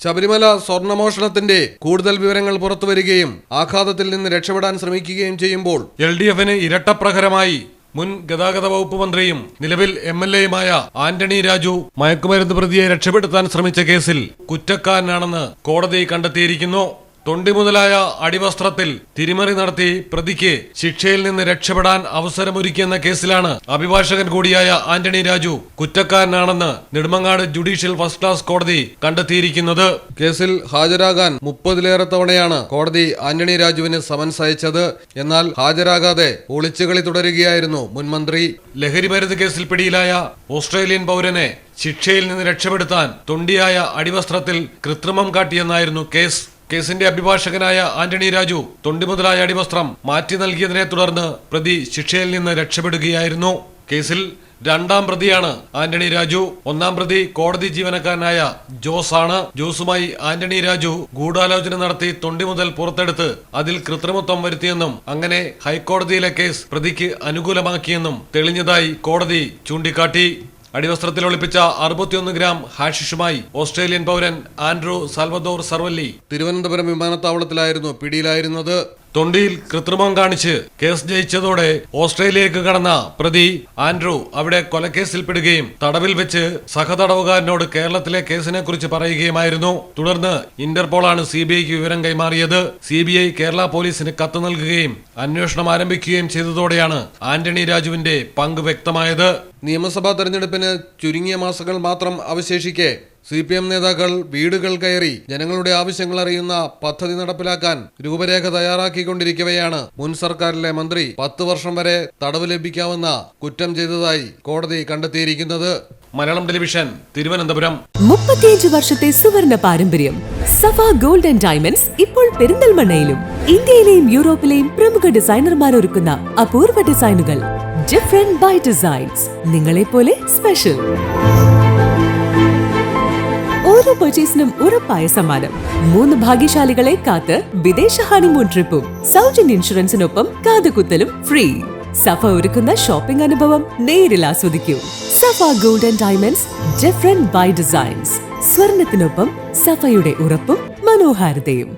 ശബരിമല സ്വർണ്ണമോഷണത്തിന്റെ കൂടുതൽ വിവരങ്ങൾ പുറത്തുവരികയും ആഘാതത്തിൽ നിന്ന് രക്ഷപ്പെടാൻ ശ്രമിക്കുകയും ചെയ്യുമ്പോൾ LDFന് ഇരട്ടപ്രഹരമായി മുൻ ഗതാഗത വകുപ്പ് മന്ത്രിയും നിലവിൽ MLAയുമായ ആന്റണി രാജു മയക്കുമരുന്ന് പ്രതിയെ രക്ഷപ്പെടുത്താൻ ശ്രമിച്ച കേസിൽ കുറ്റക്കാരനാണെന്ന് കോടതി കണ്ടെത്തിയിരിക്കുന്നു. തൊണ്ടി മുതലായ അടിവസ്ത്രത്തിൽ തിരിമറി നടത്തി പ്രതിക്ക് ശിക്ഷയിൽ നിന്ന് രക്ഷപ്പെടാൻ അവസരമൊരുക്കിയെന്ന കേസിലാണ് അഭിഭാഷകൻ കൂടിയായ ആന്റണി രാജു കുറ്റക്കാരനാണെന്ന് നെടുമങ്ങാട് ജുഡീഷ്യൽ ഫസ്റ്റ് ക്ലാസ് കോടതി കണ്ടെത്തിയിരിക്കുന്നത്. കേസിൽ ഹാജരാകാൻ 30ലേറെ തവണയാണ് കോടതി ആന്റണി രാജുവിന് സമൻസ് അയച്ചത്. എന്നാൽ ഹാജരാകാതെ ഒളിച്ചുകളി തുടരുകയായിരുന്നു മുൻമന്ത്രി. ലഹരിമരുന്ന് കേസിൽ പിടിയിലായ ഓസ്ട്രേലിയൻ പൗരനെ ശിക്ഷയിൽ നിന്ന് രക്ഷപ്പെടുത്താൻ തൊണ്ടിയായ അടിവസ്ത്രത്തിൽ കൃത്രിമം കാട്ടിയെന്നായിരുന്നു കേസിന്റെ അഭിഭാഷകനായ ആന്റണി രാജു തൊണ്ടി മുതലായ അടിവസ്ത്രം മാറ്റി നൽകിയതിനെ തുടർന്ന് പ്രതി ശിക്ഷയിൽ നിന്ന് രക്ഷപ്പെടുകയായിരുന്നു. കേസിൽ രണ്ടാം പ്രതിയാണ് ആന്റണി രാജു. ഒന്നാം പ്രതി കോടതി ജീവനക്കാരനായ ജോസ് ആണ്. ജോസുമായി ആന്റണി രാജു ഗൂഢാലോചന നടത്തി തൊണ്ടി മുതൽ പുറത്തെടുത്ത് അതിൽ കൃത്രിമത്വം വരുത്തിയെന്നും അങ്ങനെ ഹൈക്കോടതിയിലെ കേസ് പ്രതിക്ക് അനുകൂലമാക്കിയെന്നും തെളിഞ്ഞതായി കോടതി ചൂണ്ടിക്കാട്ടി. അടിവസ്ത്രത്തിൽ ഒളിപ്പിച്ച 61 ഗ്രാം ഹാഷിഷുമായി ഓസ്ട്രേലിയൻ പൗരൻ Andrew Salvador Servalli Thiruvananthapuram വിമാനത്താവളത്തിലായിരുന്നു പിടിയിലായിരുന്നത്. Thondiyil കൃത്രിമം കാണിച്ച് കേസ് ജയിച്ചതോടെ ഓസ്ട്രേലിയയിലേക്ക് കടന്ന പ്രതി ആൻഡ്രൂ അവിടെ കൊലക്കേസിൽപ്പെടുകയും തടവിൽ വെച്ച് സഹതടവുകാരനോട് കേരളത്തിലെ കേസിനെ കുറിച്ച് പറയുകയുമായിരുന്നു. തുടർന്ന് ഇന്റർപോളാണ് CBIക്ക് വിവരം കൈമാറിയത്. CBI കേരള പോലീസിന് കത്ത് നൽകുകയും അന്വേഷണം ആരംഭിക്കുകയും ചെയ്തതോടെയാണ് ആന്റണി രാജുവിന്റെ പങ്ക് വ്യക്തമായത്. നിയമസഭാ തെരഞ്ഞെടുപ്പിന് ചുരുങ്ങിയ മാസങ്ങൾ മാത്രം അവശേഷിക്കെ CPM നേതാക്കൾ വീടുകൾ കയറി ജനങ്ങളുടെ ആവശ്യങ്ങൾ അറിയുന്ന പദ്ധതി നടപ്പിലാക്കാൻ രൂപരേഖ തയ്യാറാക്കിക്കൊണ്ടിരിക്കവെയാണ് മുൻ സർക്കാരിലെ മന്ത്രി 10 വർഷം വരെ തടവ് ലഭിക്കാവുന്ന കുറ്റം ചെയ്തതായി കോടതി കണ്ടെത്തിയിരിക്കുന്നത്. മലയാളം ടെലിവിഷൻ, തിരുവനന്തപുരം. 35 വർഷത്തെ സുവർണ പാരമ്പര്യം സഫ ഗോൾഡ് ആൻഡ് ഡയമണ്ട്സ് ഇപ്പോൾ പെരിന്തൽമണ്ണയിലും. ഇന്ത്യയിലെയും യൂറോപ്പിലെയും പ്രമുഖ ഡിസൈനർമാർ ഒരുക്കുന്ന അപൂർവ ഡിസൈനുകൾ. ഡിഫറെന്റ് ബൈ ഡിസൈൻസ്, നിങ്ങളെ പോലെ സ്പെഷ്യൽ. ഓരോ പർച്ചേസിനും ഉറപ്പായ സമ്മാനം. 3 ഭാഗ്യശാലികളെ കാത്ത് വിദേശ ഹണിമൂൺ ട്രിപ്പും സൗജന്യ ഇൻഷുറൻസിനൊപ്പം കാതുകുത്തലും ഫ്രീ. സഫ ഒരുക്കുന്ന ഷോപ്പിംഗ് അനുഭവം നേരിൽ ആസ്വദിക്കൂ. Safa gold and diamonds, different by designs. സ്വർണത്തിനൊപ്പം സഫയുടെ ഉറപ്പും മനോഹാരിതയും.